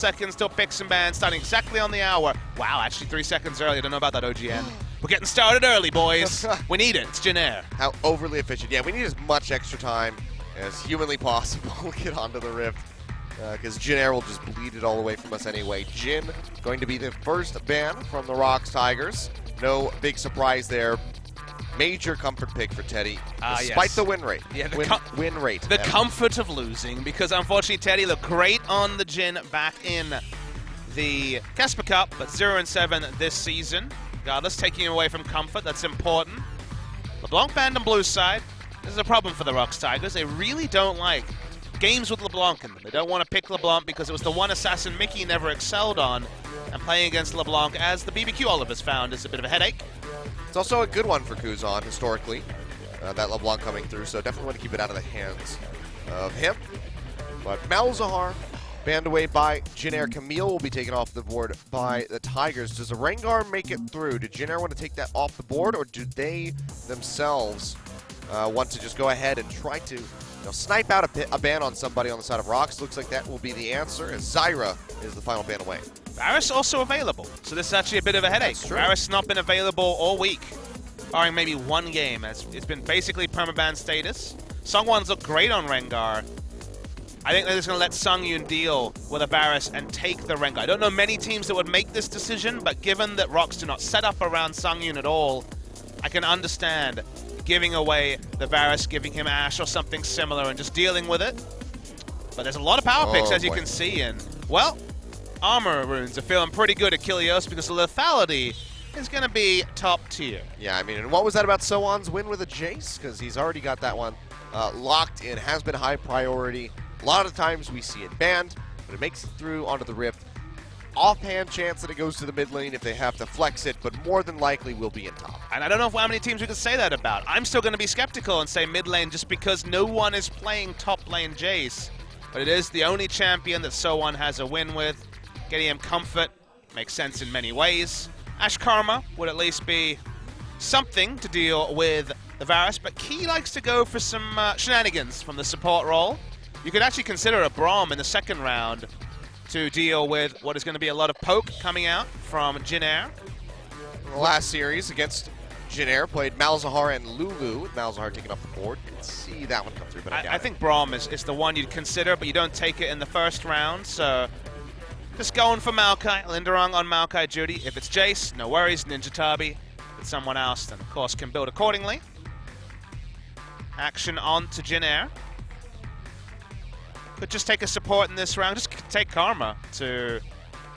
seconds till picks and bans, starting exactly on the hour. Wow, actually 3 seconds early. I don't know about that OGN. We're getting started early, boys. We need it. It's Jin Air. How overly efficient. Yeah, we need as much extra time as humanly possible to get onto the Rift, because Jin Air will just bleed it all away from us anyway. Jin going to be the first ban from the ROX Tigers. No big surprise there. Major comfort pick for Teddy, despite the win rate. Yeah, win rate. The comfort of losing, because unfortunately Teddy looked great on the Jin back in the Casper Cup, but 0-7 this season. Regardless, taking away from comfort, that's important. LeBlanc banned on blue side. This is a problem for the ROX Tigers. They really don't like games with LeBlanc in them. They don't want to pick LeBlanc because it was the one assassin Mickey never excelled on, and playing against LeBlanc, as the BBQ Olivers found, is a bit of a headache. It's also a good one for Kuzan, historically, that LeBlanc coming through, so definitely want to keep it out of the hands of him. But Malzahar banned away by Jin Air. Camille will be taken off the board by the Tigers. Does the Rengar make it through? Did Jin Air want to take that off the board, or do they themselves want to just go ahead and try to snipe out a ban on somebody on the side of ROX? Looks like that will be the answer, as Zyra is the final ban away. Varus also available, so this is actually a bit of a headache. Varus not been available all week, barring maybe one game. It's been basically permaban status. Sungwon's look great on Rengar. I think they're just going to let Sungyun deal with a Varus and take the Rengar. I don't know many teams that would make this decision, but given that ROX do not set up around Sungyun at all, I can understand giving away the Varus, giving him Ashe or something similar and just dealing with it. But there's a lot of power picks, as you can see, and, well, armor runes are feeling pretty good at Kilios because the lethality is going to be top tier. Yeah, I mean, and what was that about Soan's win with a Jace? Because he's already got that one locked in, has been high priority. A lot of the times we see it banned, but it makes it through onto the Rift. Offhand chance that it goes to the mid lane if they have to flex it, but more than likely will be in top. And I don't know how many teams we can say that about. I'm still going to be skeptical and say mid lane just because no one is playing top lane Jace. But it is the only champion that Soan has a win with. Getting him comfort makes sense in many ways. Ashe Karma would at least be something to deal with the Varus, but Key likes to go for some shenanigans from the support role. You could actually consider a Braum in the second round to deal with what is going to be a lot of poke coming out from Jin Air. The last series against Jin Air played Malzahar and Lulu, with Malzahar taking off the board. Didn't see that one come through, but I think Braum is the one you'd consider, but you don't take it in the first round, so just going for Maokai. Linderung on Maokai Judy. If it's Jace, no worries. Ninja Tabi. If it's someone else, then of course can build accordingly. Action on to Jin Air. Could just take a support in this round. Just take Karma to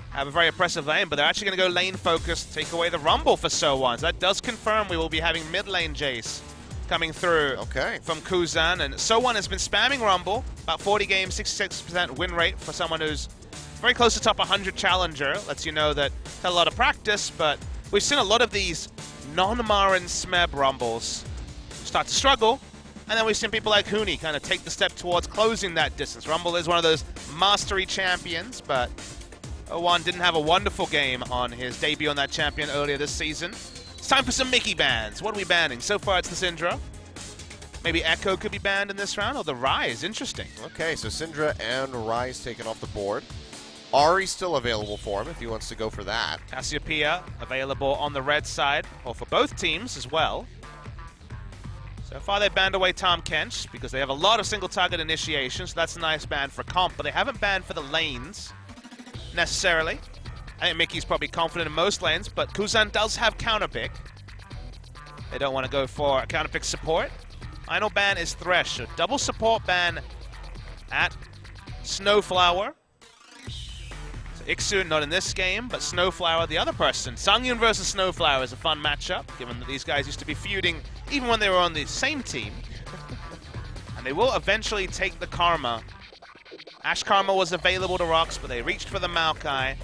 have a very oppressive lane, but they're actually going to go lane focused, take away the Rumble for Soan. So that does confirm we will be having mid lane Jace coming through from Kuzan. And Soan has been spamming Rumble. About 40 games, 66% win rate for someone who's very close to top 100 challenger. Lets you know that had a lot of practice, but we've seen a lot of these non-Marin Smeb Rumbles start to struggle. And then we've seen people like Huni kind of take the step towards closing that distance. Rumble is one of those mastery champions, but O1 didn't have a wonderful game on his debut on that champion earlier this season. It's time for some Mickey bans. What are we banning? So far it's the Syndra. Maybe Echo could be banned in this round, or the Ryze. Interesting. Okay, so Syndra and Ryze taken off the board. Ahri still available for him if he wants to go for that. Cassiopeia available on the red side, or for both teams as well. So far they've banned away Tahm Kench because they have a lot of single target initiations, so that's a nice ban for comp, but they haven't banned for the lanes necessarily. I think Mickey's probably confident in most lanes, but Kuzan does have counterpick. They don't want to go for a counterpick support. Final ban is Thresh, a double support ban at Snowflower. So Iksu not in this game, but Snowflower the other person. Sungyun versus Snowflower is a fun matchup, given that these guys used to be feuding even when they were on the same team. And they will eventually take the Karma. Ashe Karma was available to ROX, but they reached for the Maokai.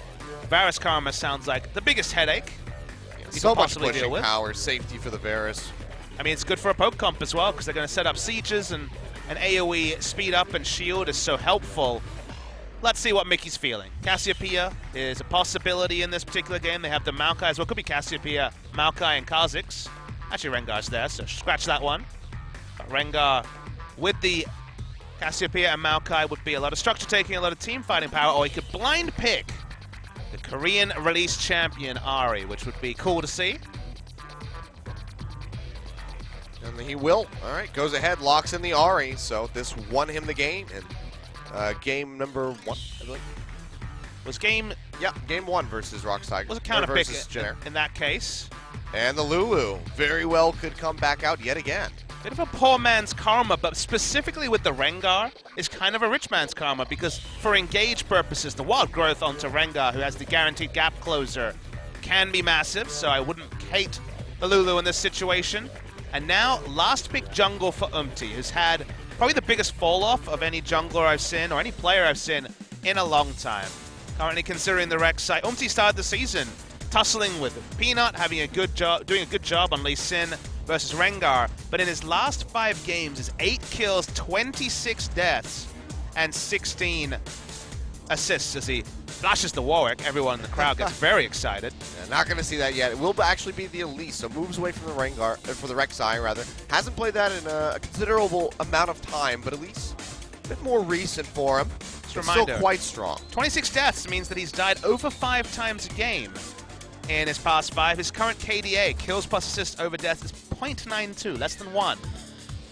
Varus Karma sounds like the biggest headache. So much pushing power, safety for the Varus. I mean, it's good for a poke comp as well, because they're going to set up sieges, and an AoE speed up and shield is so helpful. Let's see what Mickey's feeling. Cassiopeia is a possibility in this particular game. They have the Maokai as well. Could be Cassiopeia, Maokai, and Kha'Zix. Actually, Rengar's there, so scratch that one. But Rengar with the Cassiopeia and Maokai would be a lot of structure taking, a lot of team fighting power, or he could blind pick the Korean release champion Ari, which would be cool to see. And he will. All right, goes ahead, locks in the Ari, so this won him the game. And game number 1, I believe. Was game... Yeah, game 1 versus ROX Tigers. Was a counter pick Jin in that case. And the Lulu very well could come back out yet again. Bit of a poor man's karma, but specifically with the Rengar, is kind of a rich man's karma, because for engage purposes, the wild growth onto Rengar, who has the guaranteed gap closer, can be massive, so I wouldn't hate the Lulu in this situation. And now, last pick jungle for who's had probably the biggest fall-off of any jungler I've seen, or any player I've seen, in a long time. Currently considering the Rex side, started the season tussling with Peanut, having a good job, doing a good job on Lee Sin versus Rengar, but in his last 5 games is 8 kills, 26 deaths, and 16 assists as he flashes the Warwick. Everyone in the crowd gets very excited. Yeah, not going to see that yet. It will actually be the Elise, so moves away from the Rengar, for the Rek'Sai rather. Hasn't played that in a considerable amount of time, but Elise a bit more recent for him. Still quite strong. 26 deaths means that he's died over 5 times a game in his past 5. His current KDA, kills plus assists over death, is 0.92, less than 1.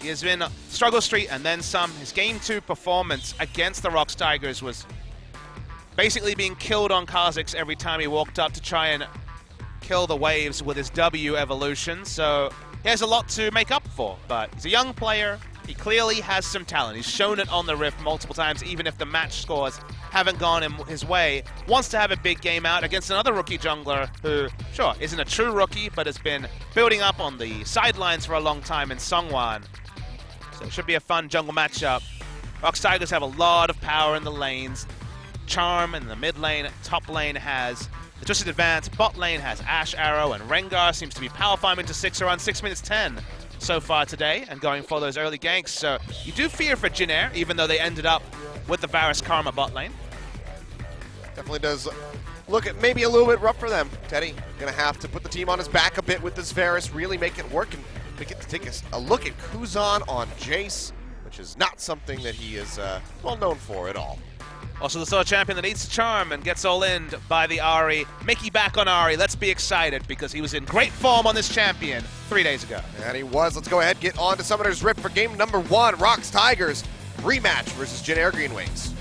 He has been struggle street and then some. His game 2 performance against the ROX Tigers was basically being killed on Kha'Zix every time he walked up to try and kill the waves with his W evolution. So he has a lot to make up for, but he's a young player. He clearly has some talent. He's shown it on the Rift multiple times, even if the match scores haven't gone his way. Wants to have a big game out against another rookie jungler who, sure, isn't a true rookie, but has been building up on the sidelines for a long time in Sungwon. So it should be a fun jungle matchup. ROX Tigers have a lot of power in the lanes. Charm in the mid lane, top lane has the Twisted Advance, bot lane has Ash Arrow, and Rengar seems to be power farming to 6 around 6 minutes 10 so far today, and going for those early ganks. So you do fear for Jin Air, even though they ended up with the Varus Karma bot lane. Definitely does look at maybe a little bit rough for them. Teddy gonna have to put the team on his back a bit with this Varus, really make it work, and we get to take a look at Kuzan on Jace, which is not something that he is well known for at all. Also the solo champion that needs to charm and gets all in by the Ari. Mickey back on Ari. Let's be excited because he was in great form on this champion 3 days ago. And he was. Let's go ahead, get on to Summoner's Rift for game number 1. ROX Tigers rematch versus Jin Air GreenWings.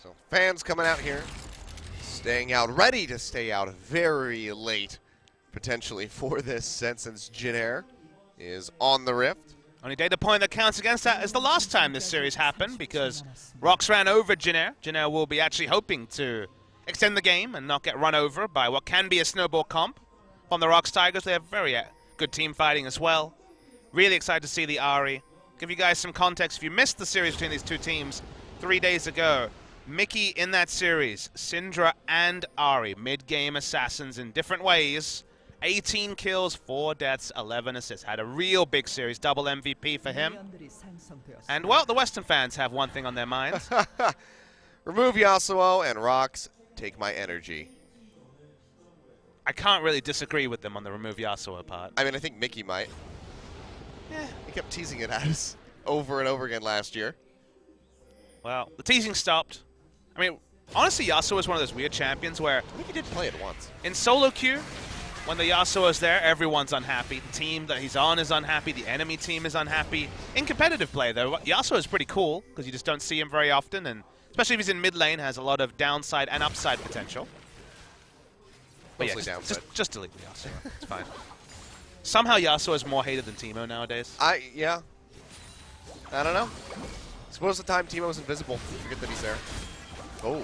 So fans coming out here, staying out, ready to stay out very late, potentially for this since Jin Air is on the Rift. Only data point that counts against that is the last time this series happened, because ROX ran over Jin Air. Jin Air will be actually hoping to extend the game and not get run over by what can be a snowball comp. On the ROX Tigers, they have very good team fighting as well. Really excited to see the Ari. Give you guys some context. If you missed the series between these two teams 3 days ago, Mickey in that series, Syndra and Ari, mid-game assassins in different ways. 18 kills, 4 deaths, 11 assists. Had a real big series, double MVP for him. And, well, the Western fans have one thing on their minds. Remove Yasuo and ROX, take my energy. I can't really disagree with them on the remove Yasuo part. I mean, I think Mickey might. Yeah, he kept teasing it at us over and over again last year. Well, the teasing stopped. I mean, honestly, Yasuo is one of those weird champions where... I think he did play it once. In solo queue, when the Yasuo is there, everyone's unhappy. The team that he's on is unhappy. The enemy team is unhappy. In competitive play, though, Yasuo is pretty cool because you just don't see him very often, and especially if he's in mid lane, has a lot of downside and upside potential. But yeah, just delete the Yasuo. It's fine. Somehow Yasuo is more hated than Teemo nowadays. Yeah. I don't know. Suppose the time Teemo's invisible. Forget that he's there. Oh.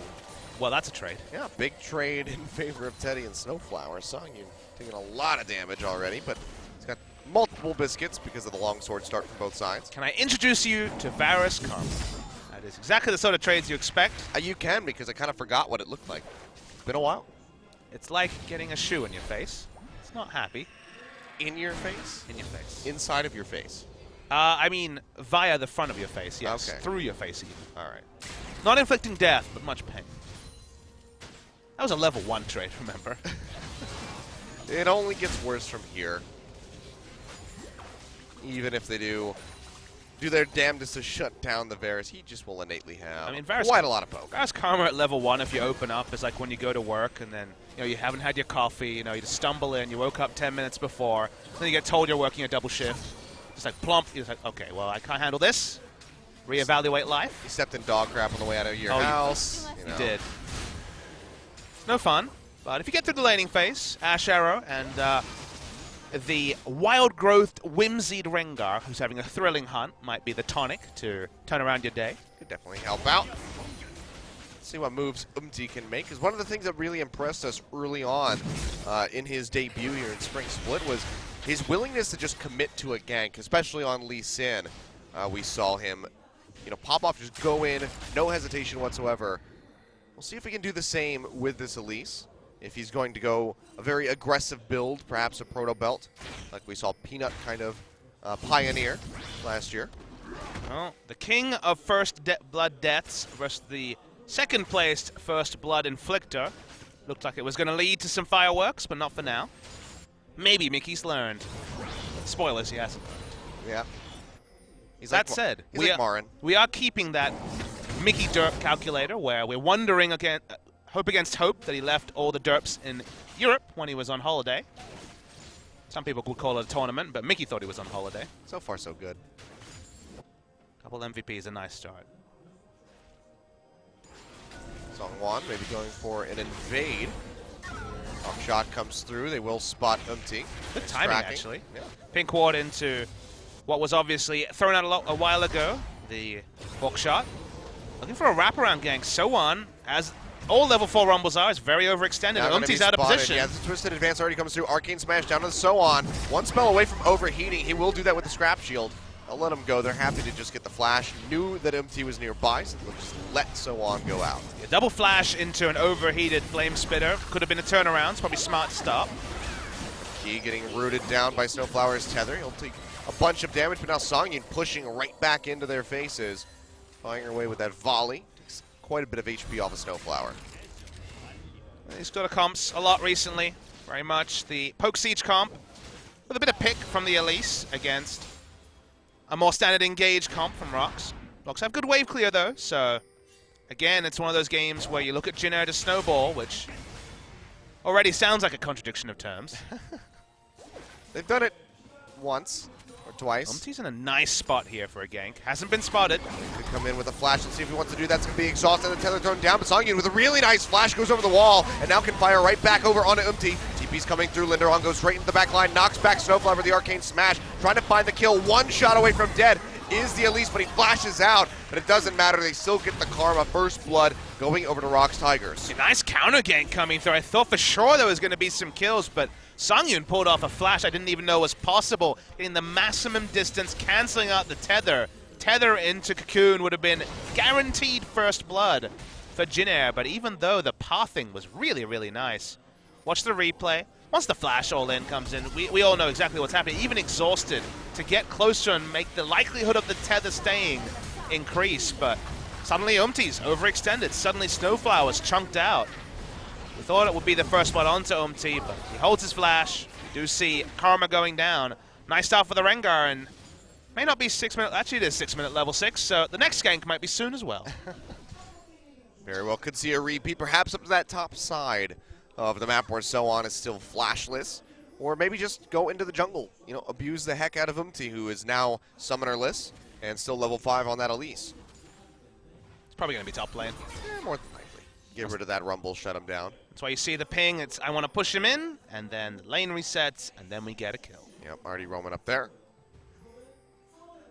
Well, that's a trade. Yeah, big trade in favor of Teddy and Snowflower. Song, you've taken a lot of damage already, but he's got multiple biscuits because of the longsword start from both sides. Can I introduce you to Varus Karma? That is exactly the sort of trades you expect. You can, because I kind of forgot what it looked like. been a while. It's like getting a shoe in your face. It's not happy. In your face? In your face. Inside of your face. I mean, via the front of your face, yes. Okay. Through your face even. All right. Not inflicting death, but much pain. That was a level 1 trade, remember? It only gets worse from here. Even if they do their damnedest to shut down the Varus, he just will innately have quite a lot of poke. Varus Karma at level 1, if you open up, is like when you go to work and then you haven't had your coffee, you just stumble in, you woke up 10 minutes before, then you get told you're working a double shift. Just like plump, you're just like, okay, well, I can't handle this. Reevaluate life. You stepped in dog crap on the way out of your house. You did. It's no fun, but if you get through the laning phase, Ash Arrow and the wild growth whimsied Rengar, who's having a thrilling hunt, might be the tonic to turn around your day. Could definitely help out. Let's see what moves can make, because one of the things that really impressed us early on in his debut here in Spring Split was his willingness to just commit to a gank, especially on Lee Sin. We saw him, pop off, just go in, no hesitation whatsoever. We'll see if we can do the same with this Elise. If he's going to go a very aggressive build, perhaps a proto belt, like we saw Peanut kind of pioneer last year. Well, the king of first blood deaths versus the second-placed first blood inflictor. Looked like it was going to lead to some fireworks, but not for now. Maybe Mickey's learned. Spoilers, he hasn't learned. Yeah. That said, we are keeping that Mickey derp calculator where we're wondering again, hope against hope that he left all the derps in Europe when he was on holiday. Some people would call it a tournament, but Mickey thought he was on holiday. So far, so good. Couple MVPs, a nice start. Songwon maybe going for an invade. Top shot comes through. They will spot Good timing, actually. Yeah. Pink ward into what was obviously thrown out a while ago, the hook shot. Looking for a wraparound gank. So on, as all level 4 rumbles are, is very overextended. Umti's out of position. Yeah, the twisted advance already comes through. Arcane smash down to the So on. One spell away from overheating. He will do that with the scrap shield. I'll let him go. They're happy to just get the flash. Knew that MT was nearby, so they'll just let So on go out. A double flash into an overheated flame spitter. Could have been a turnaround. It's probably smart to stop. Key getting rooted down by Snowflower's tether. He'll take a bunch of damage, but now Songyun pushing right back into their faces. Flying her way with that volley. Takes quite a bit of HP off of Snowflower. He's got a comps a lot recently. Very much the Poke Siege comp. With a bit of pick from the Elise against a more standard engage comp from ROX. ROX have good wave clear though, so again, it's one of those games where you look at Jin Air to snowball, which already sounds like a contradiction of terms. They've done it once or twice. Umti's in a nice spot here for a gank. Hasn't been spotted. Could come in with a flash and see if he wants to do that. It's going to be exhausted. The tether thrown down, but Songyun with a really nice flash goes over the wall and now can fire right back over onto Umti. TP's coming through. Linderong goes straight into the back line, knocks back Snowflower with the arcane smash, trying to find the kill. One shot away from dead is the Elise, but he flashes out. But it doesn't matter. They still get the karma. First blood going over to ROX Tigers. A nice counter gank coming through. I thought for sure there was going to be some kills, but Songyun pulled off a flash I didn't even know was possible. Getting the maximum distance, canceling out the tether. Tether into Cocoon would have been guaranteed first blood for Jin Air, but even though the pathing was really, really nice. Watch the replay. Once the flash all-in comes in, we all know exactly what's happening. Even exhausted, to get closer and make the likelihood of the tether staying increase, but suddenly Umti's overextended. Suddenly Snowflower's chunked out. We thought it would be the first blood onto Umti, but he holds his flash. You do see Karma going down. Nice start for the Rengar, and may not be 6 minute, actually it is 6 minute level 6, so the next gank might be soon as well. Very well, could see a repeat, perhaps up to that top side of the map where So on is still flashless, or maybe just go into the jungle, abuse the heck out of Umti, who is now summonerless and still level 5 on that Elise. It's probably going to be top lane. Yeah, more than likely. Get rid of that rumble, shut him down. That's why you see the ping. It's I want to push him in, and then the lane resets, and then we get a kill. Yep, already roaming up there.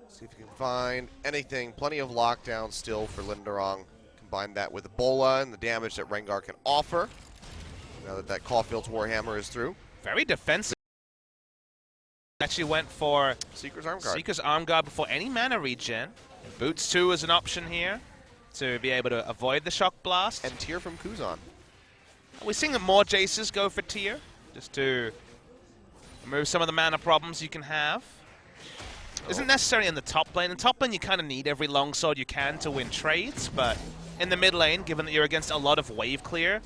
See if you can find anything. Plenty of lockdown still for Linderong. Combine that with Ebola and the damage that Rengar can offer. Now that Caulfield's Warhammer is through. Very defensive. Actually went for Seeker's Arm Guard. Seeker's Arm Guard before any mana regen. Boots 2 is an option here to be able to avoid the Shock Blast. And Tear from Kuzan. We're seeing more Jaces go for tier, just to remove some of the mana problems you can have. Isn't necessary in the top lane. In top lane, you kind of need every longsword you can to win trades, but in the mid lane, given that you're against a lot of wave clear,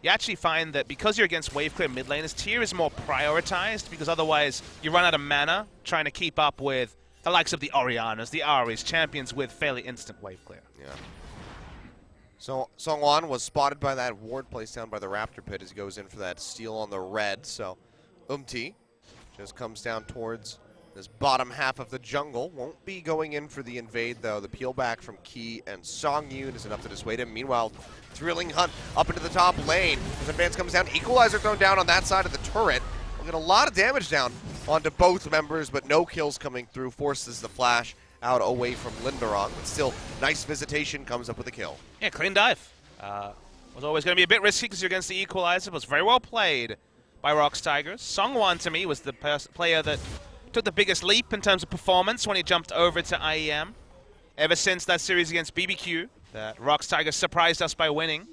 you actually find that because you're against wave clear mid laners, tier is more prioritized, because otherwise you run out of mana trying to keep up with the likes of the Orianas, the Aries, champions with fairly instant wave clear. Yeah. So Songwon was spotted by that ward placed down by the Raptor Pit as he goes in for that steal on the red. So just comes down towards this bottom half of the jungle. Won't be going in for the invade, though. The peel back from Key and Songyun is enough to dissuade him. Meanwhile, thrilling hunt up into the top lane. As advance comes down, Equalizer thrown down on that side of the turret. We'll get a lot of damage down onto both members, but no kills coming through. Forces the flash out away from Linderong. But still, nice visitation, comes up with a kill. Yeah, clean dive. Was always going to be a bit risky because you're against the Equalizer, but was very well played by ROX Tigers. Songwon, to me, was the player that took the biggest leap in terms of performance when he jumped over to IEM. Ever since that series against BBQ, that ROX Tigers surprised us by winning.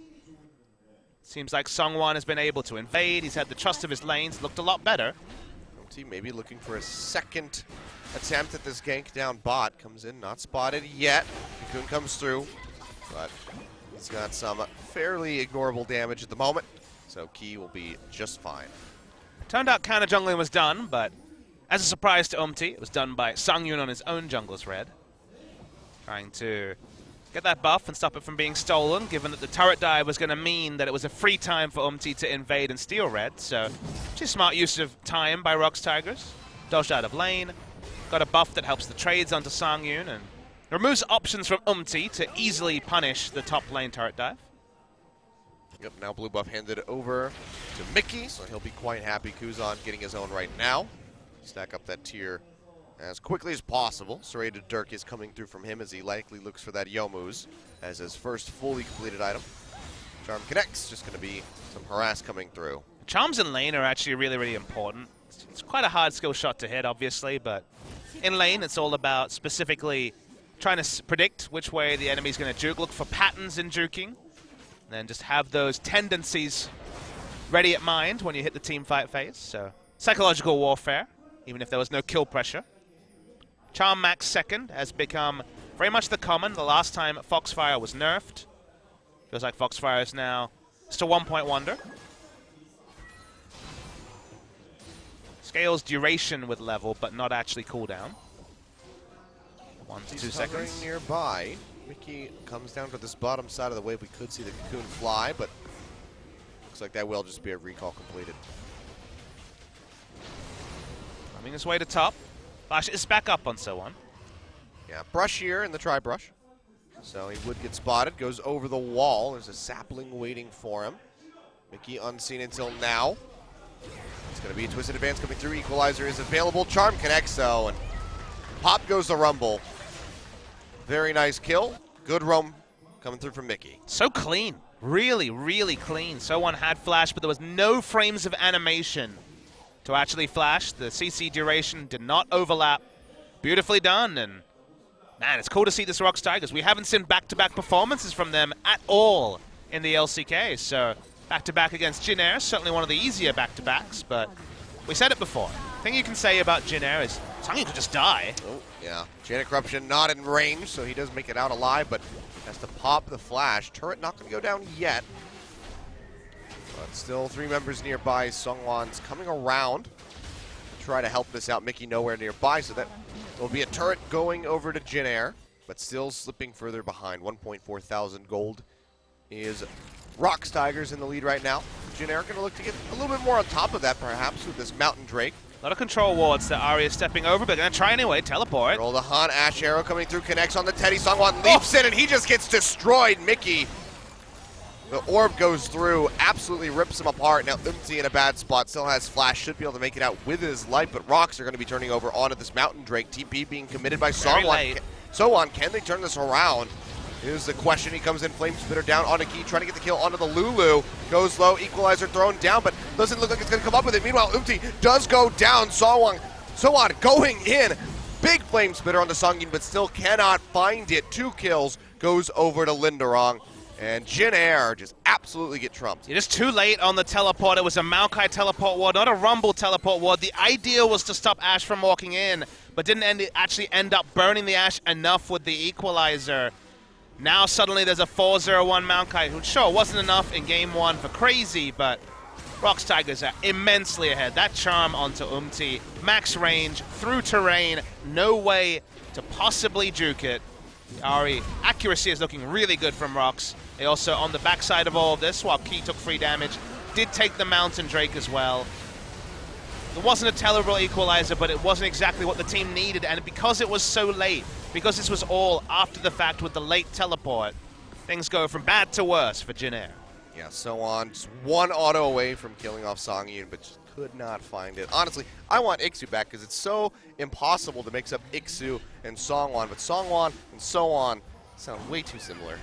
Seems like Songwon has been able to invade. He's had the trust of his lanes, looked a lot better. Maybe looking for a second attempt at this gank down bot. Comes in, not spotted yet. Cocoon comes through, but he's got some fairly ignorable damage at the moment, so Key will be just fine. Turned out counter jungling was done, but as a surprise to it was done by Songyun on his own jungler's red. Trying to get that buff and stop it from being stolen, given that the turret dive was going to mean that it was a free time for to invade and steal red. So, just smart use of time by ROX Tigers. Dodged out of lane, got a buff that helps the trades onto Songyun, and removes options from to easily punish the top lane turret dive. Yep, now blue buff handed over to Mickey, so he'll be quite happy. Kuzan getting his own right now. Stack up that tier as quickly as possible. Serrated Dirk is coming through from him as he likely looks for that Yomu's as his first fully completed item. Charm connects, just going to be some harass coming through. Charms in lane are actually really, really important. It's quite a hard skill shot to hit, obviously, but in lane it's all about specifically trying to predict which way the enemy's going to juke, look for patterns in juking, and then just have those tendencies ready at mind when you hit the team fight phase. So, psychological warfare, even if there was no kill pressure. Charm Max second has become very much the common. The last time Foxfire was nerfed. Feels like Foxfire is now just a 1-point wonder. Scales duration with level, but not actually cooldown. 1 to 2 seconds. Nearby. Mickey comes down to this bottom side of the wave. We could see the Cocoon fly, but looks like that will just be a recall completed. Coming his way to top. Flash is back up on Sowon. Yeah, brush here in the tri-brush. So he would get spotted, goes over the wall. There's a sapling waiting for him. Mickey unseen until now. It's going to be a twisted advance coming through. Equalizer is available. Charm connects though, and pop goes the rumble. Very nice kill. Good roam coming through from Mickey. So clean. Really, really clean. Sowon had flash, but there was no frames of animation to actually flash. The CC duration did not overlap. Beautifully done, and man, it's cool to see this ROX Tigers. We haven't seen back-to-back performances from them at all in the LCK, so back-to-back against Jin Air, certainly one of the easier back-to-backs, but we said it before. The thing you can say about Jin Air is Songyun could just die. Oh, yeah. Janet Corruption not in range, so he does make it out alive, but has to pop the flash. Turret not going to go down yet. But still 3 members nearby. Songwon's coming around to try to help this out. Mickey nowhere nearby, so that will be a turret going over to Jin Air, but still slipping further behind. 1.4 thousand gold is ROX Tigers in the lead right now. Jin Air going to look to get a little bit more on top of that, perhaps, with this Mountain Drake. A lot of control wards that Ari is stepping over, but going to try anyway. Teleport. Roll the hunt. Ash Arrow coming through, connects on the Teddy. Songwon leaps in, and he just gets destroyed. Mickey. The orb goes through, absolutely rips him apart. Now in a bad spot, still has flash, should be able to make it out with his life, but ROX are going to be turning over onto this Mountain Drake. TP being committed by Songwon. Songwon, can they turn this around? Here's the question. He comes in, Flame Spitter down onto Key, trying to get the kill onto the Lulu. Goes low, Equalizer thrown down, but doesn't look like it's going to come up with it. Meanwhile, does go down. Songwon going in. Big Flame Spitter on the Songyun, but still cannot find it. 2 kills, goes over to Linderong. And Jin Air just absolutely get trumped. You're just too late on the teleport. It was a Maokai teleport ward, not a Rumble teleport ward. The idea was to stop Ashe from walking in, but didn't actually end up burning the Ashe enough with the equalizer. Now suddenly there's a 4-0-1 Maokai, who sure wasn't enough in game one for crazy, but ROX Tigers are immensely ahead. That charm onto Umti, max range, through terrain, no way to possibly juke it. The Ari accuracy is looking really good from ROX. They also, on the backside of all of this, while Key took free damage, did take the Mountain Drake as well. It wasn't a terrible equalizer, but it wasn't exactly what the team needed, and because it was so late, because this was all after the fact with the late teleport, things go from bad to worse for Jin Air. Yeah, so on. Just one auto away from killing off Songyun, but just could not find it. Honestly, I want Ixu back because it's so impossible to mix up Ixu and Songwon, but Songwon and so on sound way too similar.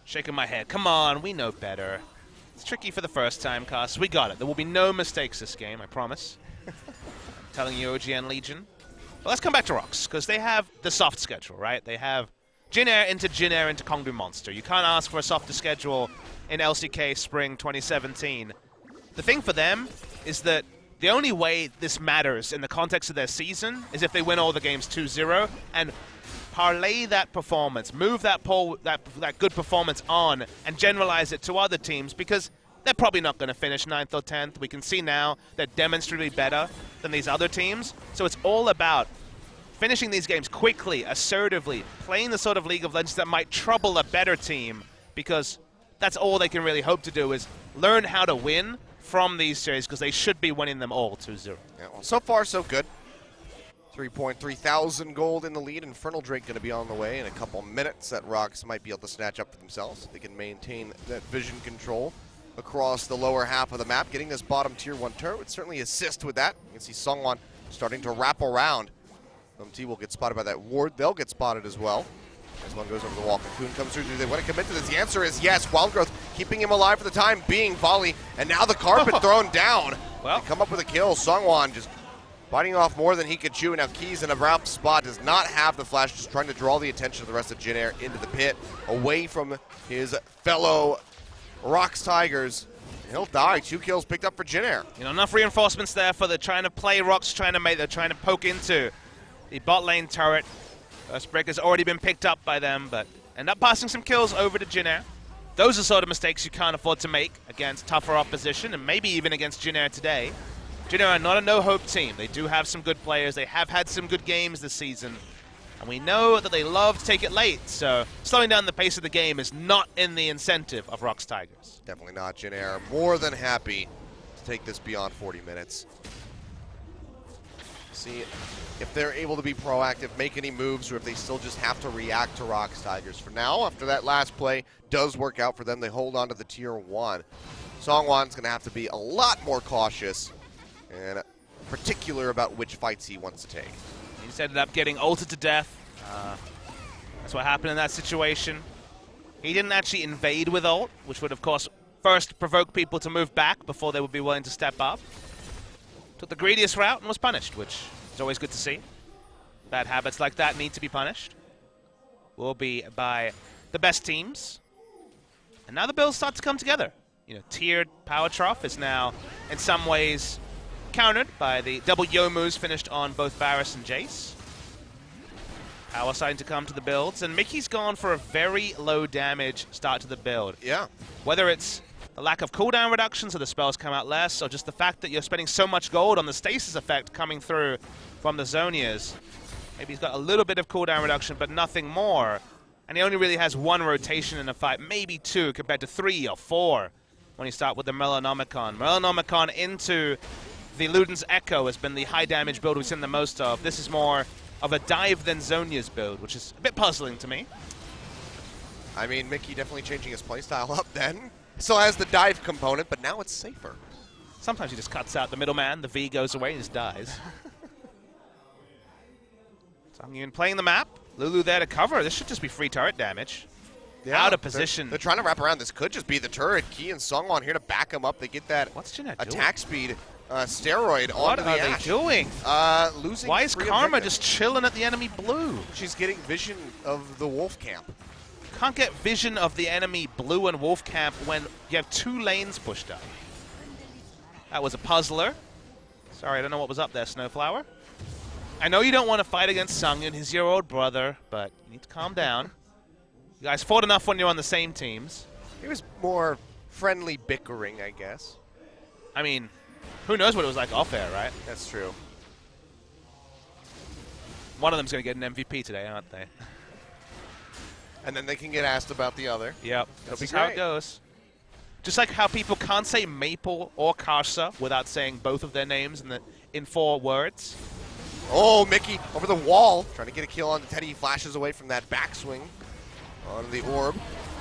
Shaking my head. Come on, we know better. It's tricky for the first time, Cos. We got it. There will be no mistakes this game, I promise. I'm telling you, OGN Legion. But let's come back to ROX, because they have the soft schedule, right? They have Jin Air into Kongbu Monster. You can't ask for a softer schedule in LCK Spring 2017. The thing for them is that the only way this matters in the context of their season is if they win all the games 2-0 and parlay that performance, move that good performance on and generalize it to other teams, because they're probably not going to finish 9th or 10th. We can see now they're demonstrably better than these other teams. So it's all about finishing these games quickly, assertively, playing the sort of League of Legends that might trouble a better team, because that's all they can really hope to do is learn how to win from these series, because they should be winning them all 2-0. Yeah, well, so far so good. 3.3 thousand gold in the lead. Infernal Drake going to be on the way in a couple minutes that ROX might be able to snatch up for themselves. They can maintain that vision control across the lower half of the map. Getting this bottom tier 1 turret would certainly assist with that. You can see Songwon starting to wrap around. T will get spotted by that ward. They'll get spotted as well. As one goes over the wall, Cocoon comes through. Do they want to commit to this? The answer is yes. Wild Growth keeping him alive for the time being. Volley, and now the carpet thrown down. Well, they come up with a kill. Songwon just biting off more than he could chew. Now Key's in a rough spot, does not have the flash, just trying to draw the attention of the rest of Jin Air into the pit, away from his fellow ROX Tigers. He'll die. 2 kills picked up for Jin Air. You know, enough reinforcements there for the trying to play ROX, they're trying to poke into the bot lane turret. First breaker's already been picked up by them, but end up passing some kills over to Jin Air. Those are sort of mistakes you can't afford to make against tougher opposition, and maybe even against Jin Air today. Jin Air are not a no-hope team. They do have some good players. They have had some good games this season, and we know that they love to take it late, so slowing down the pace of the game is not in the incentive of ROX Tigers. Definitely not. Jin Air more than happy to take this beyond 40 minutes. See if they're able to be proactive, make any moves, or if they still just have to react to ROX Tigers. For now, after that last play does work out for them, they hold on to the tier 1. Songwon's going to have to be a lot more cautious and particular about which fights he wants to take. He just ended up getting ulted to death. That's what happened in that situation. He didn't actually invade with ult, which would, of course, first provoke people to move back before they would be willing to step up. Took the greediest route and was punished, which is always good to see. Bad habits like that need to be punished. Will be by the best teams. And now the builds start to come together. You know, tiered Power Trough is now, in some ways, countered by the double Yomus finished on both Varus and Jace. Power starting to come to the builds, and Mickey's gone for a very low damage start to the build. Yeah. Whether it's the lack of cooldown reduction, so the spells come out less, or just the fact that you're spending so much gold on the stasis effect coming through from the Zonias. Maybe he's got a little bit of cooldown reduction, but nothing more. And he only really has 1 rotation in a fight, maybe 2, compared to 3 or 4 when you start with the Melanomicon. Melanomicon into the Luden's Echo has been the high damage build we've seen the most of. This is more of a dive than Zonia's build, which is a bit puzzling to me. I mean, Mickey definitely changing his playstyle up then. Still has the dive component, but now it's safer. Sometimes he just cuts out the middleman, the V goes away, and just dies. Songyun playing the map. Lulu there to cover. This should just be free turret damage. Yeah, out of position. They're trying to wrap around. This could just be the turret. Key and Songwon here to back him up. They get that What's Jin Air attack speed steroid what onto the Ashe. What are they doing? Losing. Why is Karma just chilling at the enemy blue? She's getting vision of the wolf camp. can't get vision of the enemy blue and wolf camp when you have 2 lanes pushed up. That was a puzzler. Sorry, I don't know what was up there, Snowflower. I know you don't want to fight against Sungyun. He's your old brother, but you need to calm down. You guys fought enough when you're on the same teams. It was more friendly bickering, I guess. I mean, who knows what it was like off air, right? That's true. One of them's going to get an MVP today, aren't they? And then they can get asked about the other. Yep, that'll be That's how great. it goes. Just like how people can't say Maple or Karsa without saying both of their names in 4 words. Oh, Mickey over the wall, trying to get a kill on Teddy. He flashes away from that backswing on the orb.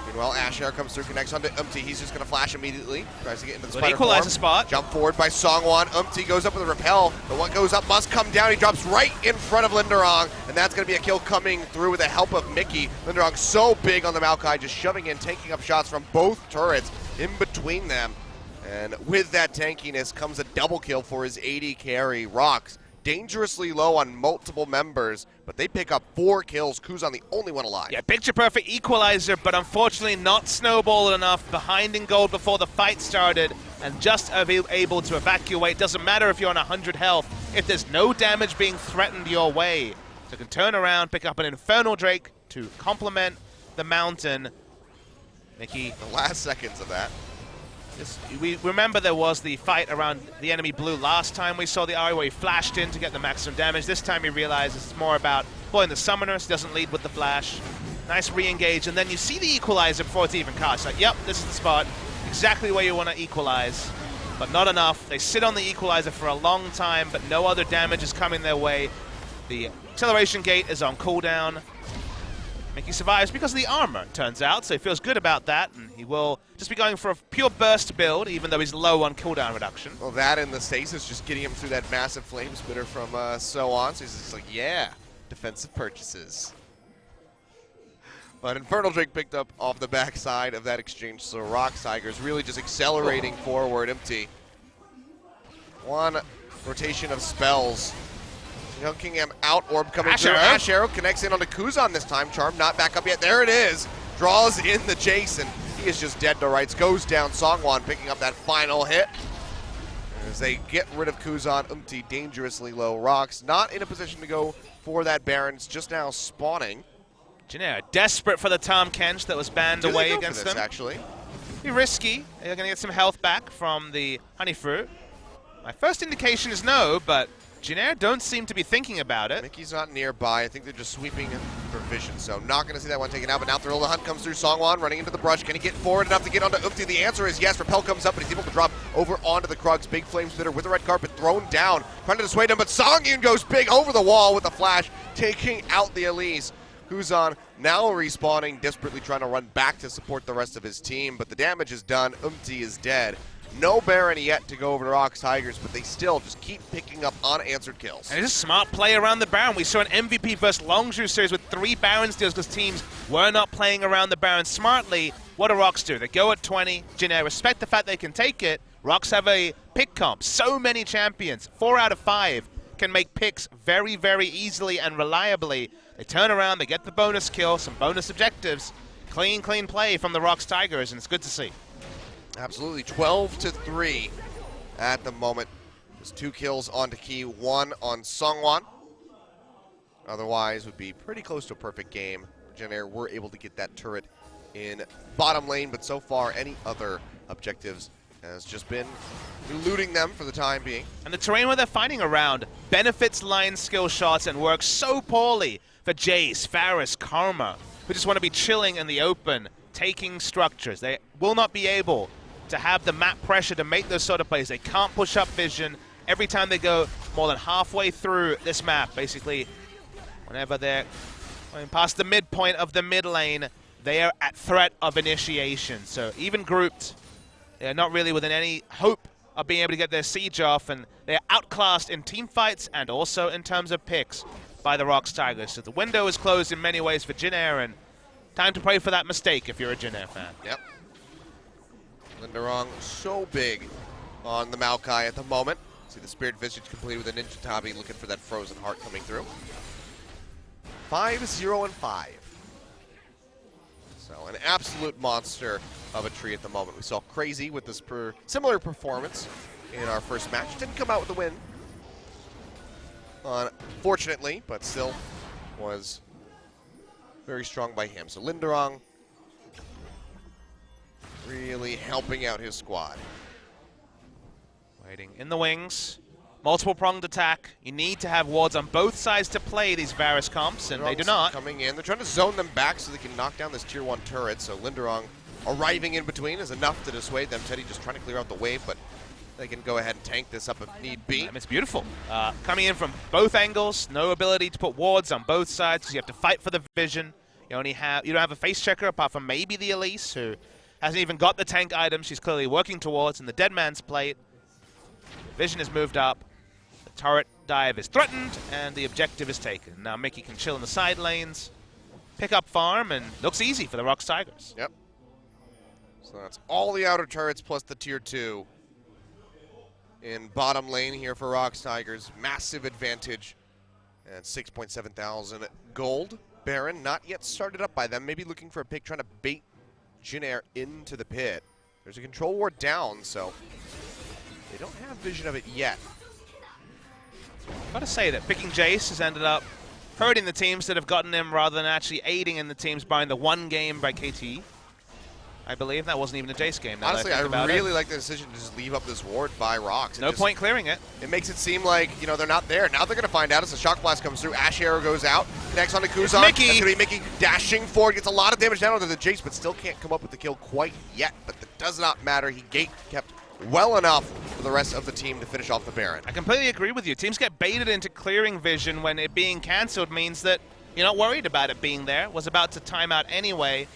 Meanwhile, Asher comes through, connects onto Umti. He's just going to flash immediately. Tries to get into the spider equalizer form. spot. Jump forward by Songwon. Umti goes up with a repel. The one goes up must come down. He drops right in front of Linderong, and that's going to be a kill coming through with the help of Mickey. Linderong so big on the Maokai, just shoving in, taking up shots from both turrets in between them. And with that tankiness comes a double kill for his AD carry, ROX. Dangerously low on multiple members, but they pick up 4 kills. Kuzan the only one alive. Yeah, picture-perfect equalizer, but unfortunately not snowballed enough behind in gold before the fight started, and just able to evacuate. Doesn't matter if you're on 100 health, if there's no damage being threatened your way. So you can turn around, pick up an Infernal Drake to complement the Mountain. Mickey. The last seconds of that. We remember there was the fight around the enemy blue last time we saw the Ari where he flashed in to get the maximum damage. This time he realizes it's more about pulling the summoner, so he doesn't lead with the flash. Nice re-engage, and then you see the equalizer before it's even cast. Like, yep, this is the spot. Exactly where you want to equalize, but not enough. They sit on the equalizer for a long time, but no other damage is coming their way. The acceleration gate is on cooldown. Mickey survives because of the armor, it turns out, so he feels good about that, and he will just be going for a pure burst build, even though he's low on cooldown reduction. Well, that and the stasis just getting him through that massive flame spitter from so on. So he's just like, yeah, defensive purchases. But Infernal Drake picked up off the backside of that exchange, so ROX Tigers really just accelerating forward. Empty. One rotation of spells. Dunking him out, orb coming through. Ash Arrow connects in onto Kuzan this time. Charm not back up yet. There it is. Draws in the Jason. He is just dead to rights. Goes down. Songwon picking up that final hit. As they get rid of Kuzan, Umti dangerously low. ROX not in a position to go for that Baron. It's just now spawning. Janair desperate for the Tom Kench that was banned away against them. Actually, be risky. They're going to get some health back from the Honey Fruit. My first indication is no, but Janair don't seem to be thinking about it. Mickey's not nearby. I think they're just sweeping for vision, so not going to see that one taken out. But now Thrill the Hunt comes through. Songwon running into the brush. Can he get forward enough to get onto Umti? The answer is yes. Repel comes up, but he's able to drop over onto the Krugs. Big flame spitter with the red carpet thrown down. Trying to dissuade him, but Songyun goes big over the wall with the flash, taking out the Elise. Kuzan now respawning, desperately trying to run back to support the rest of his team, but the damage is done. Umti is dead. No Baron yet to go over to ROX Tigers, but they still just keep picking up unanswered kills. And it's a smart play around the Baron. We saw an MVP versus Longzhu series with 3 Baron steals because teams were not playing around the Baron smartly. What do ROX do? They go at 20. Janair respect the fact they can take it. ROX have a pick comp. So many champions. 4 out of 5 can make picks very, very easily and reliably. They turn around, they get the bonus kill, some bonus objectives. Clean play from the ROX Tigers, and it's good to see. Absolutely, 12-3 at the moment. There's 2 kills onto Key, 1 on Songwon. Otherwise, would be pretty close to a perfect game. Janair were able to get that turret in bottom lane, but so far, any other objectives has just been eluding them for the time being. And the terrain where they're fighting around benefits line skill shots and works so poorly for Jace, Faris, Karma, who just want to be chilling in the open, taking structures. They will not be able to have the map pressure to make those sort of plays. They can't push up vision. Every time they go more than halfway through this map, basically, whenever they're going past the midpoint of the mid lane, they are at threat of initiation. So even grouped, they're not really within any hope of being able to get their siege off, and they're outclassed in team fights and also in terms of picks by the ROX Tigers. So the window is closed in many ways for Janair, and time to pray for that mistake if you're a Janair fan. Yep. Linderong so big on the Maokai at the moment. See the Spirit Visage completed with a Ninja Tabi, looking for that Frozen Heart coming through. 5-0-5. So an absolute monster of a tree at the moment. We saw Crazy with this similar performance in our first match. Didn't come out with a win, unfortunately, but still was very strong by him. So Linderong really helping out his squad. Waiting in the wings. Multiple pronged attack. You need to have wards on both sides to play these Varus comps, and they do not. Coming in. They're trying to zone them back so they can knock down this tier 1 turret. So Linderong arriving in between is enough to dissuade them. Teddy just trying to clear out the wave, but they can go ahead and tank this up if need be. It's beautiful. Coming in from both angles. No ability to put wards on both sides, so you have to fight for the vision. You don't have a face checker apart from maybe the Elise, who hasn't even got the tank item she's clearly working towards in the Dead Man's Plate. The vision is moved up. Turret dive is threatened, and the objective is taken. Now Mickey can chill in the side lanes, pick up farm, and looks easy for the ROX Tigers. Yep. So that's all the outer turrets plus the tier 2 in bottom lane here for ROX Tigers. Massive advantage, and 6.7 thousand gold. Baron not yet started up by them. Maybe looking for a pick, trying to bait Jin into the pit. There's a control ward down, so they don't have vision of it yet. Got to say that picking Jace has ended up hurting the teams that have gotten him rather than actually aiding in the teams buying the one game by KT. I believe that wasn't even a Jace game. Honestly, I really like the decision to just leave up this ward by ROX. No point clearing it. It makes it seem like, you know, they're not there. Now they're going to find out as the Shock Blast comes through. Ash Arrow goes out, connects onto Kuzan. Mickey. That's going to be Mickey dashing forward. Gets a lot of damage down onto the Jace, but still can't come up with the kill quite yet. But that does not matter. He gate kept well enough for the rest of the team to finish off the Baron. I completely agree with you. Teams get baited into clearing vision when it being cancelled means that you're not worried about it being there. Was about to time out anyway.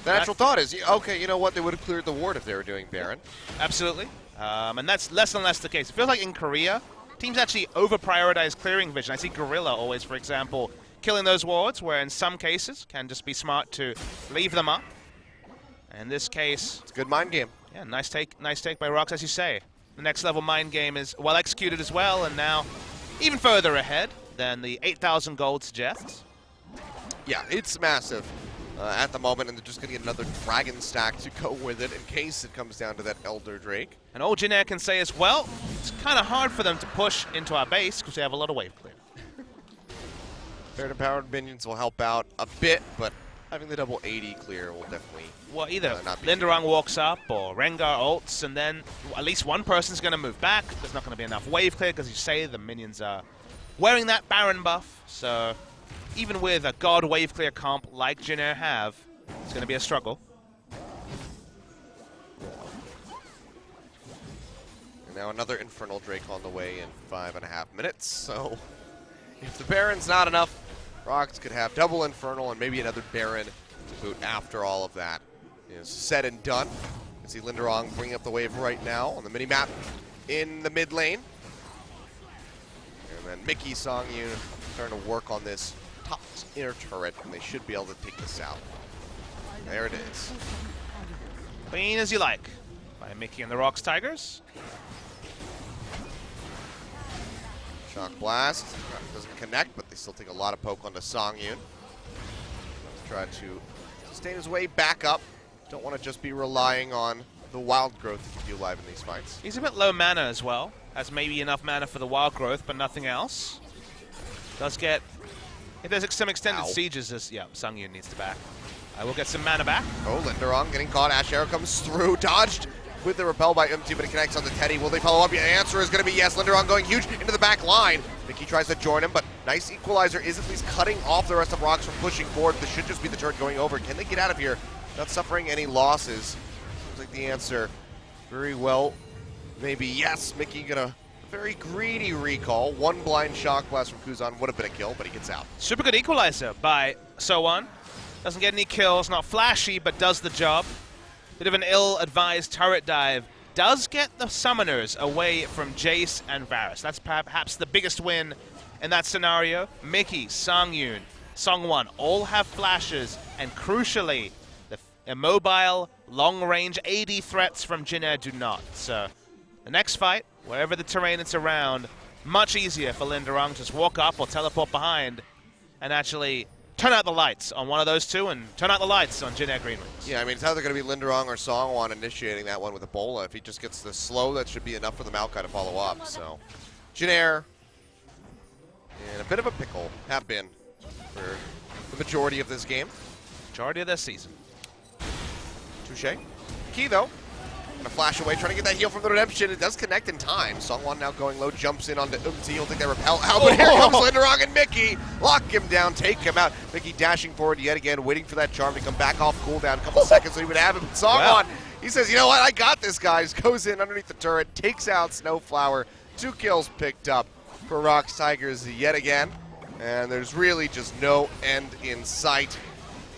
The natural thought is, okay, you know what? They would have cleared the ward if they were doing Baron. Absolutely. And that's less and less the case. It feels like in Korea, teams actually over-prioritize clearing vision. I see Gorilla always, for example, killing those wards, where in some cases can just be smart to leave them up. In this case, it's a good mind game. Yeah, nice take by ROX, as you say. The next level mind game is well executed as well, and now even further ahead than the 8,000 gold suggests. Yeah, it's massive at the moment, and they're just going to get another dragon stack to go with it in case it comes down to that Elder Drake. And all Jin can say is, well, it's kind of hard for them to push into our base because we have a lot of wave clear. Fair empowered minions will help out a bit, but having the double 80 clear will definitely either Linderong walks up or Rengar ults, and then at least one person's going to move back. There's not going to be enough wave clear because you say the minions are wearing that Baron buff. So even with a god wave clear comp like Jin have, it's going to be a struggle. And now another Infernal Drake on the way in 5.5 minutes. So if the Baron's not enough, ROX could have double Infernal and maybe another Baron to boot after all of that is said and done. You can see Linderong bringing up the wave right now on the mini-map in the mid lane. And then Mickey, Songyun starting to work on this top inner turret, and they should be able to take this out. There it is. Clean as you like by Mickey and the ROX Tigers. Shock Blast doesn't connect, but they still take a lot of poke onto Songyun. Try to sustain his way back up. Don't want to just be relying on the wild growth to keep you alive in these fights. He's a bit low mana as well. Has maybe enough mana for the wild growth, but nothing else. Does get, if there's some extended sieges, Songyun needs to back. I will get some mana back. Oh, Linderong getting caught. Ash Arrow comes through, dodged with the repel by MT, but it connects on the Teddy. Will they follow up? The answer is going to be yes. Linderong going huge into the back line. Mickey tries to join him, but nice equalizer is at least cutting off the rest of ROX from pushing forward. This should just be the turret going over. Can they get out of here without suffering any losses? Looks like the answer very well maybe yes. Mickey gonna very greedy recall. One blind shock blast from Kuzan would have been a kill, but he gets out. Super good equalizer by So1. Doesn't get any kills, not flashy, but does the job. Bit of an ill-advised turret dive. Does get the summoners away from Jace and Varus. That's perhaps the biggest win in that scenario. Mickey, Songyun, Songwon all have flashes, and crucially, the immobile, long-range AD threats from Jin do not. So the next fight, wherever the terrain is around, much easier for Linderong to just walk up or teleport behind and actually turn out the lights on one of those two and turn out the lights on GreenWings. Yeah, I mean, it's either going to be Linderong or Songwon initiating that one with Ebola. If he just gets the slow, that should be enough for the Maokai to follow up. So, Jinair in a bit of a pickle, have been for the majority of this game. Majority of this season. Touche. Key, though. Gonna flash away, trying to get that heal from the Redemption. It does connect in time. Songwon now going low, jumps in onto Umti. He'll take that repel out, but here comes Linderong and Mickey. Lock him down, take him out. Mickey dashing forward yet again, waiting for that charm to come back off cooldown. A couple seconds so he would have it. But Songwon, he says, you know what, I got this, guys. Goes in underneath the turret, takes out Snowflower. 2 kills picked up for ROX Tigers yet again. And there's really just no end in sight.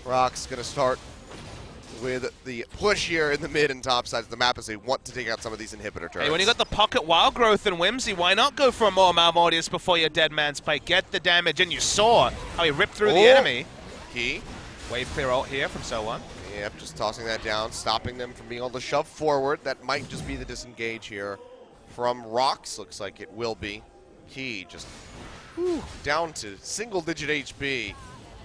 ROX gonna start with the push here in the mid and top sides of the map as they want to take out some of these inhibitor turrets. Hey, when you got the pocket wild growth and Whimsy, why not go for a more Malmortius before your dead man's play? Get the damage, and you saw how he ripped through the enemy. Key. Wave clear ult here from So1. Yep, just tossing that down, stopping them from being able to shove forward. That might just be the disengage here from ROX. Looks like it will be. Key just down to single-digit HP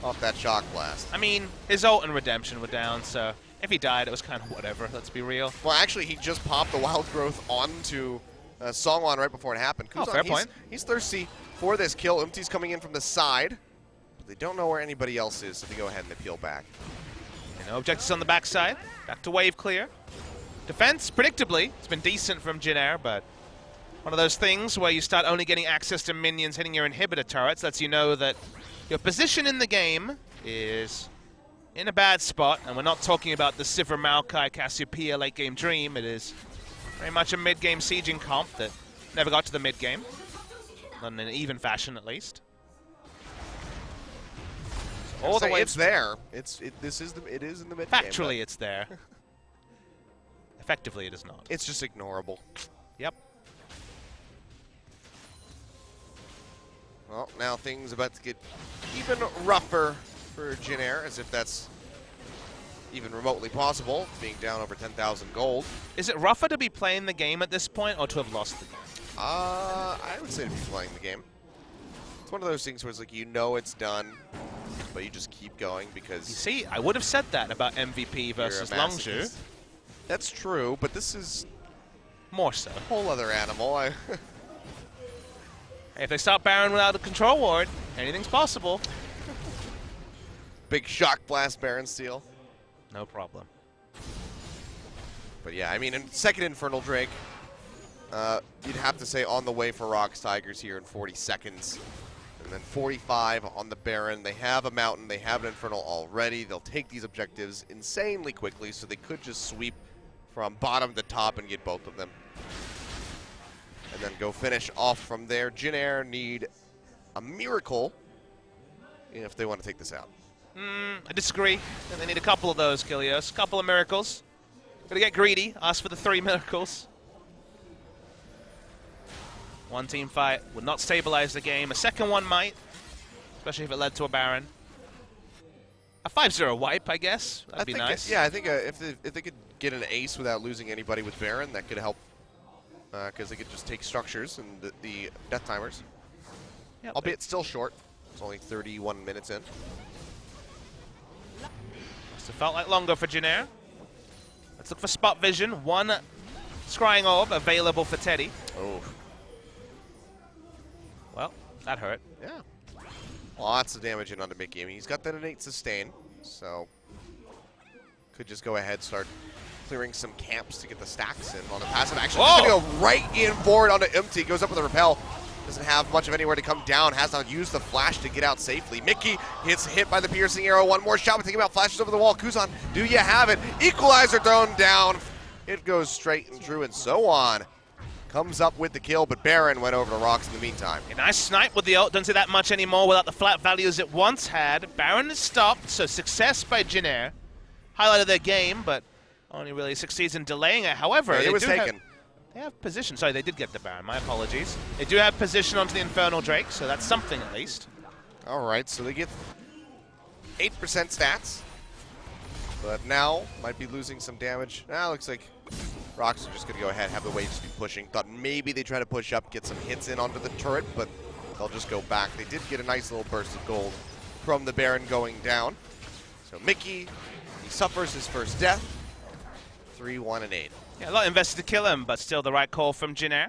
off that shock blast. I mean, his ult and Redemption were down, so if he died, it was kind of whatever, let's be real. Well, actually, he just popped the wild growth onto Songwon right before it happened. Oh, fair point. He's thirsty for this kill. Umti's coming in from the side, but they don't know where anybody else is, so they go ahead and they peel back. You know, objectives on the backside. Back to wave clear. Defense, predictably, it's been decent from Jinair, but one of those things where you start only getting access to minions hitting your inhibitor turrets lets you know that your position in the game is in a bad spot, and we're not talking about the Sivir Maokai Cassiopeia late game dream. It is very much a mid-game sieging comp that never got to the mid-game, not in an even fashion at least. So all the way it's there. It is in the mid-game. Factually, it's there. Effectively, it is not. It's just ignorable. Yep. Well, now things about to get even rougher for Jinair, as if that's even remotely possible, being down over 10,000 gold. Is it rougher to be playing the game at this point, or to have lost the game? I would say to be playing the game. It's one of those things where it's like, you know it's done, but you just keep going because... You see, I would have said that about MVP versus Longzhu. That's true, but this is... More so. A whole other animal. If they stop Baron without a control ward, anything's possible. Big shock blast Baron steal. No problem. But yeah, I mean, in second Infernal Drake, you'd have to say on the way for ROX Tigers here in 40 seconds. And then 45 on the Baron. They have a Mountain, they have an Infernal already. They'll take these objectives insanely quickly, so they could just sweep from bottom to top and get both of them. And then go finish off from there. Jinair need a miracle if they want to take this out. I disagree. They need a couple of those, Kilios. A couple of miracles. Gotta get greedy. Ask for the 3 miracles. One team fight would not stabilize the game. A second one might, especially if it led to a Baron. A 5-0 wipe, I guess. That'd be nice. I think if they could get an ace without losing anybody with Baron, that could help. Because they could just take structures and the death timers. Yep, albeit still short. It's only 31 minutes in. Must have felt like longer for Jinair. Let's look for spot vision. One scrying orb available for Teddy. Oh. Well, that hurt. Yeah. Lots of damage in onto Mickey. I mean, he's got that innate sustain, so could just go ahead, start clearing some camps to get the stacks in on the passive. Actually, he's going to go right in forward onto Umti. Goes up with a repel. Doesn't have much of anywhere to come down. Has not used the flash to get out safely. Mickey gets hit by the piercing arrow. One more shot, but thinking about flashes over the wall. Kuzan, do you have it? Equalizer thrown down. It goes straight and true, and so on. Comes up with the kill, but Baron went over to ROX in the meantime. A nice snipe with the ult. Don't see that much anymore without the flat values it once had. Baron is stopped, so success by Jinair. Highlighted their game, but only really succeeds in delaying it. However, it was taken. They have position. Sorry, they did get the Baron. My apologies. They do have position onto the Infernal Drake, so that's something at least. All right, so they get 8% stats, but now might be losing some damage. Now looks like ROX are just going to go ahead, have the waves be pushing. Thought maybe they try to push up, get some hits in onto the turret, but they'll just go back. They did get a nice little burst of gold from the Baron going down. So Mickey, he suffers his first death. 3, 1, and 8. Yeah, a lot invested to kill him, but still the right call from Jinair.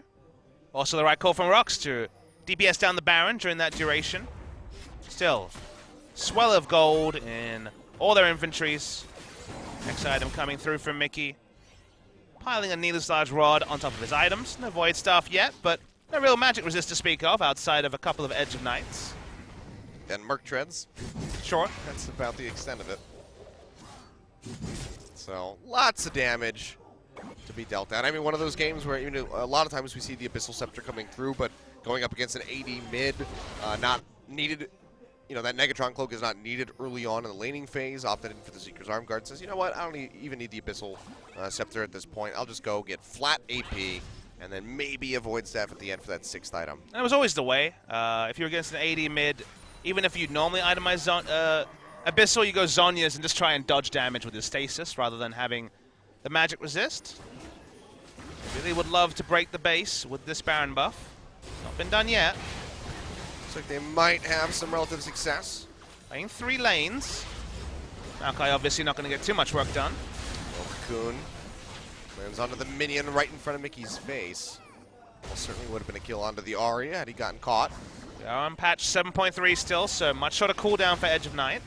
Also the right call from ROX to DPS down the Baron during that duration. Still, swell of gold in all their inventories. Next item coming through from Mickey. Piling a needless large rod on top of his items. No void staff yet, but no real magic resist to speak of outside of a couple of Edge of Nights. And Merc Treads. Sure. That's about the extent of it. So, lots of damage to be dealt out. I mean, one of those games where, you know, a lot of times we see the Abyssal Scepter coming through, but going up against an AD mid, not needed. You know, that Negatron Cloak is not needed early on in the laning phase. Opted in for the Seeker's Arm Guard. Says, you know what, I don't even need the Abyssal Scepter at this point. I'll just go get flat AP, and then maybe a Void Staff at the end for that 6th item. And it was always the way. If you're against an AD mid, even if you normally itemize Abyssal, you go Zhonya's and just try and dodge damage with your Stasis rather than having the magic resist. Really would love to break the base with this Baron buff. Not been done yet. Looks like they might have some relative success. Playing 3 lanes. Maokai obviously not going to get too much work done. Cocoon lands onto the minion right in front of Mickey's face. Well, certainly would have been a kill onto the Arya had he gotten caught. We are on patch 7.3 still, so much shorter cooldown for Edge of Night.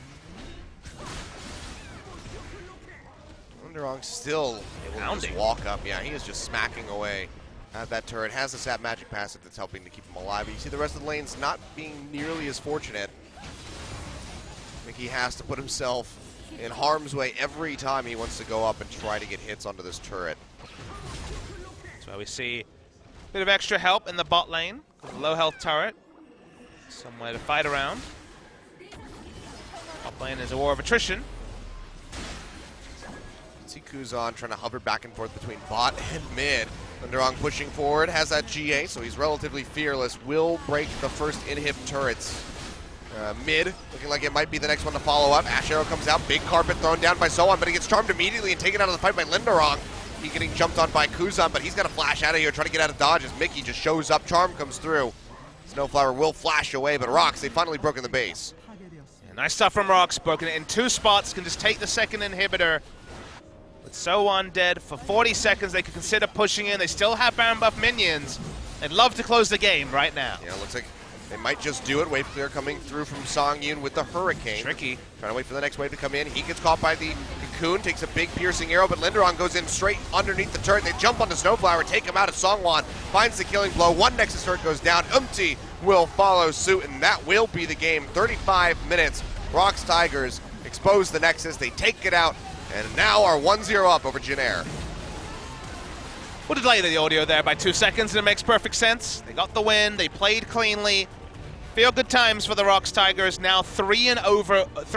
Underong still able to just walk up. Yeah, he is just smacking away at that turret. Has the Sap Magic passive that's helping to keep him alive. But you see the rest of the lanes not being nearly as fortunate. Mickey has to put himself in harm's way every time he wants to go up and try to get hits onto this turret. That's why we see a bit of extra help in the bot lane. Low health turret. Somewhere to fight around. Top lane is a war of attrition. See Kuzan trying to hover back and forth between bot and mid. Underong pushing forward, has that GA, so he's relatively fearless. Will break the first inhib turrets. Mid, looking like it might be the next one to follow up. Ash Arrow comes out, big carpet thrown down by Sohan, but he gets charmed immediately and taken out of the fight by Linderong. He getting jumped on by Kuzan, but he's got to flash out of here, trying to get out of dodge as Mickey just shows up. Charm comes through. Snowflower will flash away, but ROX, they've finally broken the base. Yeah, nice stuff from ROX, broken it in 2 spots, can just take the second inhibitor. With Sohan dead for 40 seconds, they could consider pushing in. They still have Baron buff minions. They'd love to close the game right now. Yeah, looks like they might just do it. Wave clear coming through from Song Yun with the Hurricane. Tricky. Trying to wait for the next wave to come in. He gets caught by the Cocoon, takes a big piercing arrow, but Linderong goes in straight underneath the turret. They jump onto Snowflower, take him out of Songwon, finds the killing blow. One Nexus turret goes down. Will follow suit, and that will be the game. 35 minutes. ROX Tigers expose the Nexus. They take it out, and now are 1-0 up over Jinair. We'll delay the audio there by 2 seconds, and it makes perfect sense. They got the win. They played cleanly. Feel good times for the ROX Tigers. Now 3 and over.